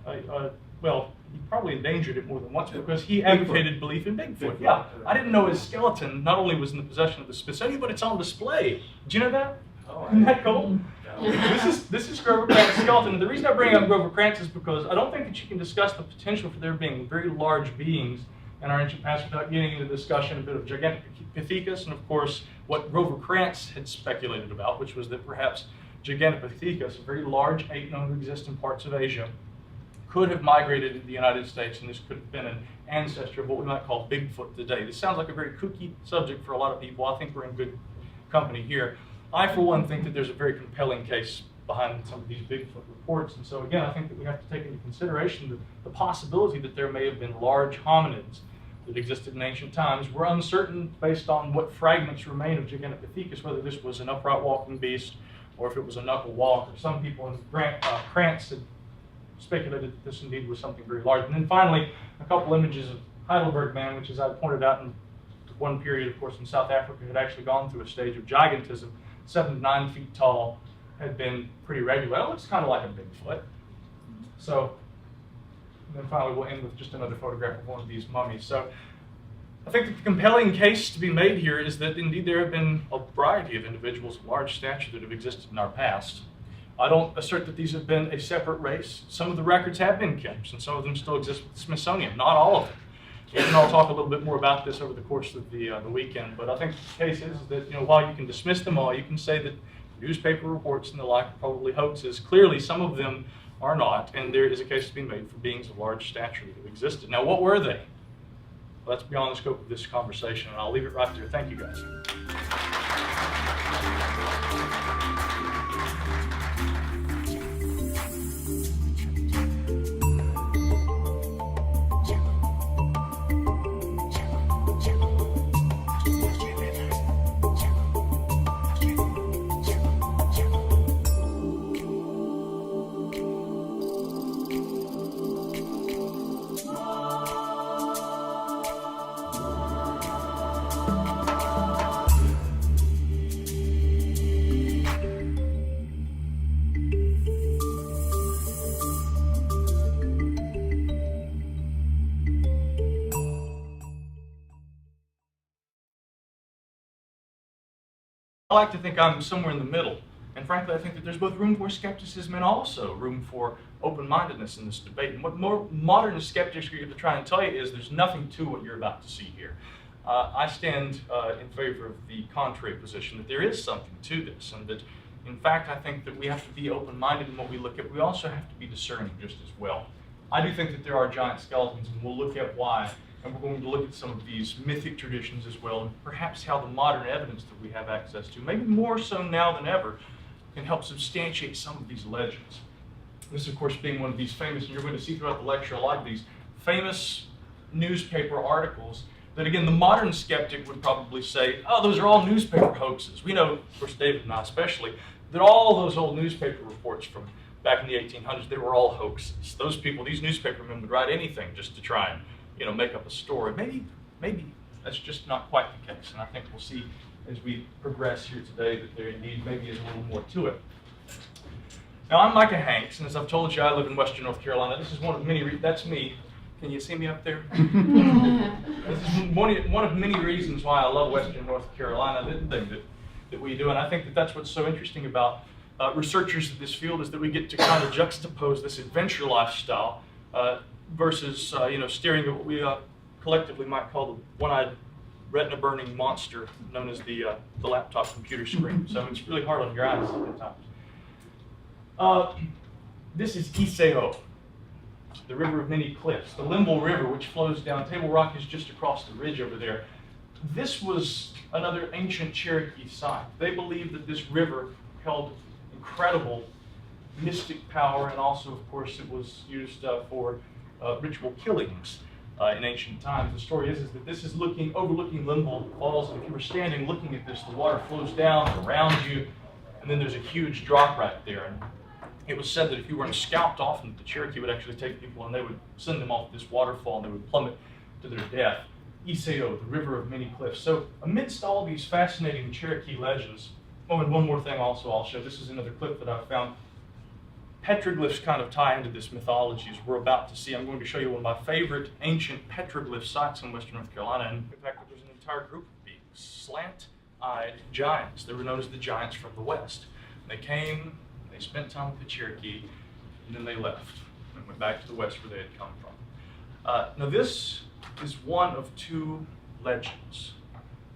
well, he probably endangered it more than once because he advocated belief in Bigfoot. Yeah, I didn't know his skeleton not only was in the possession of the Smithsonian, but it's on display. Did you know that? Oh, Isn't that cool? This is Grover Krantz's skeleton. The reason I bring up Grover Krantz is because I don't think that you can discuss the potential for there being very large beings in our ancient past without getting into discussion a bit of Gigantopithecus and, of course, what Grover Krantz had speculated about, which was that perhaps Gigantopithecus, a very large ape known to exist in parts of Asia, could have migrated to the United States, and this could have been an ancestor of what we might call Bigfoot today. This sounds like a very kooky subject for a lot of people. I think we're in good company here. I, for one, think that there's a very compelling case behind some of these Bigfoot reports, and so again, I think that we have to take into consideration the possibility that there may have been large hominids that existed in ancient times. We're uncertain, based on what fragments remain of Gigantopithecus, whether this was an upright walking beast or if it was a knuckle walk. Some people in Krantz had speculated that this indeed was something very large. And then finally, a couple images of Heidelberg man, which, as I pointed out in one period, of course, in South Africa, had actually gone through a stage of gigantism, 7 to 9 feet tall, had been pretty regular. It looks kind of like a Bigfoot. So, and then finally we'll end with just another photograph of one of these mummies. So, I think that the compelling case to be made here is that indeed there have been a variety of individuals of large stature that have existed in our past. I don't assert that these have been a separate race. Some of the records have been kept, and some of them still exist with the Smithsonian, not all of them. And I'll talk a little bit more about this over the course of the weekend, but I think the case is that, while you can dismiss them all, you can say that newspaper reports and the like are probably hoaxes. Clearly, some of them are not, and there is a case to be made for beings of large stature that have existed. Now, what were they? Well, that's beyond the scope of this conversation, and I'll leave it right there. Thank you, guys. I like to think I'm somewhere in the middle, and frankly I think that there's both room for skepticism and also room for open-mindedness in this debate. And what more modern skeptics are going to try and tell you is there's nothing to what you're about to see here. I stand in favor of the contrary position, that there is something to this, and that in fact I think that we have to be open-minded in what we look at. We also have to be discerning just as well. I do think that there are giant skeletons, and we'll look at why. And we're going to look at some of these mythic traditions as well, and perhaps how the modern evidence that we have access to, maybe more so now than ever, can help substantiate some of these legends. This, of course, being one of these famous, and you're going to see throughout the lecture a lot of these famous newspaper articles that, again, the modern skeptic would probably say, oh, those are all newspaper hoaxes. We know, of course, David and I especially, that all those old newspaper reports from back in the 1800s, they were all hoaxes. Those people, these newspapermen would write anything just to try and make up a story. Maybe that's just not quite the case, and I think we'll see as we progress here today that there indeed maybe is a little more to it. Now, I'm Micah Hanks, and as I've told you, I live in Western North Carolina. This is one of many, that's me. Can you see me up there? This is one of many reasons why I love Western North Carolina, the thing that we do, and I think that that's what's so interesting about researchers in this field is that we get to kind of juxtapose this adventure lifestyle versus staring at what we collectively might call the one-eyed retina-burning monster known as the laptop computer screen. So it's really hard on your eyes sometimes. This is Iseo, the river of many cliffs. The Limble River, which flows down Table Rock, is just across the ridge over there. This was another ancient Cherokee site. They believed that this river held incredible mystic power, and also, of course, it was used for ritual killings in ancient times. The story is that this is overlooking Limble Falls, and if you were standing looking at this, the water flows down around you, and then there's a huge drop right there. And it was said that if you weren't scalped often, the Cherokee would actually take people and they would send them off this waterfall and they would plummet to their death. Iseo, the river of many cliffs. So amidst all these fascinating Cherokee legends, Oh, and one more thing also I'll show. This is another clip that I found. Petroglyphs kind of tie into this mythology as we're about to see. I'm going to show you one of my favorite ancient petroglyph sites in western North Carolina. And in fact, there's an entire group of beings, slant-eyed giants. They were known as the giants from the west. They came, they spent time with the Cherokee, and then they left and went back to the west where they had come from. Now this is one of two legends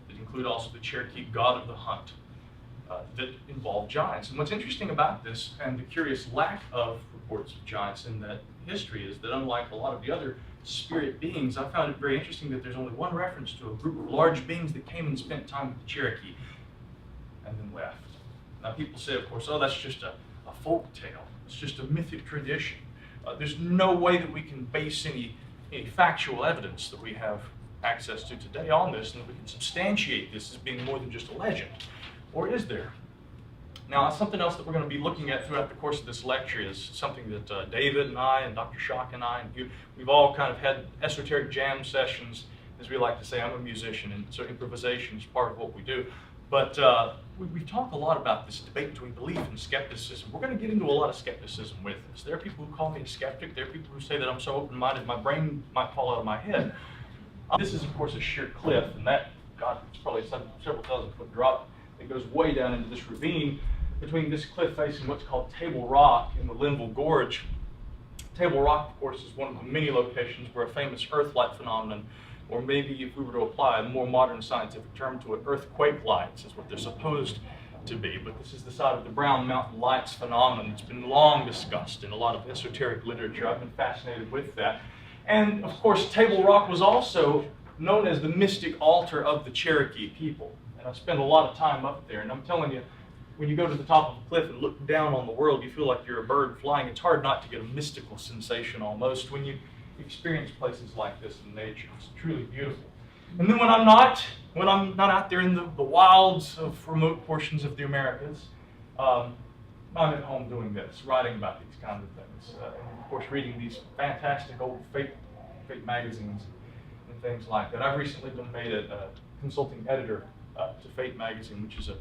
that include also the Cherokee god of the hunt that involve giants. And what's interesting about this, and the curious lack of reports of giants in that history, is that unlike a lot of the other spirit beings, I found it very interesting that there's only one reference to a group of large beings that came and spent time with the Cherokee and then left. Now people say, of course, oh, that's just a folk tale. It's just a mythic tradition. There's no way that we can base any factual evidence that we have access to today on this, and that we can substantiate this as being more than just a legend. Or is there? Now, something else that we're going to be looking at throughout the course of this lecture is something that David and I and Dr. Schock and I, and you, we've all kind of had esoteric jam sessions. As we like to say, I'm a musician, and so improvisation is part of what we do. But we talk a lot about this debate between belief and skepticism. We're going to get into a lot of skepticism with this. There are people who call me a skeptic. There are people who say that I'm so open-minded my brain might fall out of my head. This is, of course, a sheer cliff, and that, God, it's probably a several thousand-foot drop. It goes way down into this ravine between this cliff face and what's called Table Rock in the Linville Gorge. Table Rock, of course, is one of the many locations where a famous earthlight phenomenon, or maybe if we were to apply a more modern scientific term to it, earthquake lights is what they're supposed to be. But this is the site of the Brown Mountain Lights phenomenon. It's been long discussed in a lot of esoteric literature. I've been fascinated with that. And of course, Table Rock was also known as the mystic altar of the Cherokee people. And I spend a lot of time up there, and I'm telling you, when you go to the top of a cliff and look down on the world, you feel like you're a bird flying. It's hard not to get a mystical sensation almost when you experience places like this in nature. It's truly beautiful. And then when I'm not out there in the wilds of remote portions of the Americas, I'm at home doing this, writing about these kinds of things. And of course, reading these fantastic old fate magazines and things like that. I've recently been made a consulting editor to Fate magazine, which is a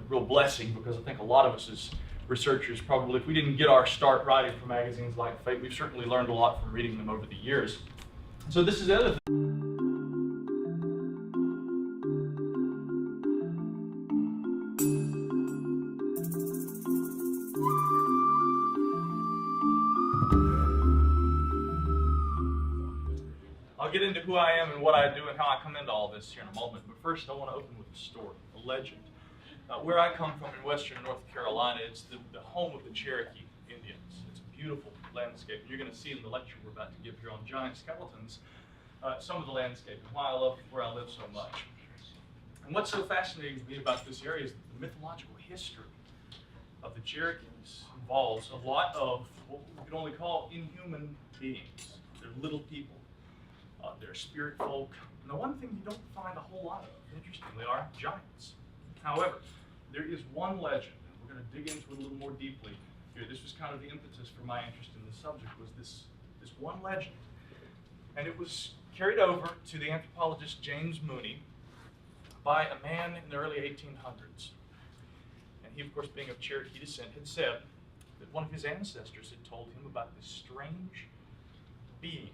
real blessing, because I think a lot of us as researchers probably, if we didn't get our start writing for magazines like Fate, we've certainly learned a lot from reading them over the years. So this is the other thing. I'll get into who I am and what I do and how I come into all this here in a moment, but first I want to open with a story, a legend. Where I come from in western North Carolina, it's the home of the Cherokee Indians. It's a beautiful landscape. You're going to see in the lecture we're about to give here on giant skeletons some of the landscape and why I love where I live so much. And what's so fascinating to me about this area is that the mythological history of the Cherokees involves a lot of what we could only call inhuman beings. They're little people. They're spirit folk. And the one thing you don't find a whole lot of, interestingly, are giants. However, there is one legend, and we're going to dig into it a little more deeply here. This was kind of the impetus for my interest in the subject, was this one legend. And it was carried over to the anthropologist James Mooney by a man in the early 1800s. And he, of course, being of Cherokee descent, had said that one of his ancestors had told him about this strange being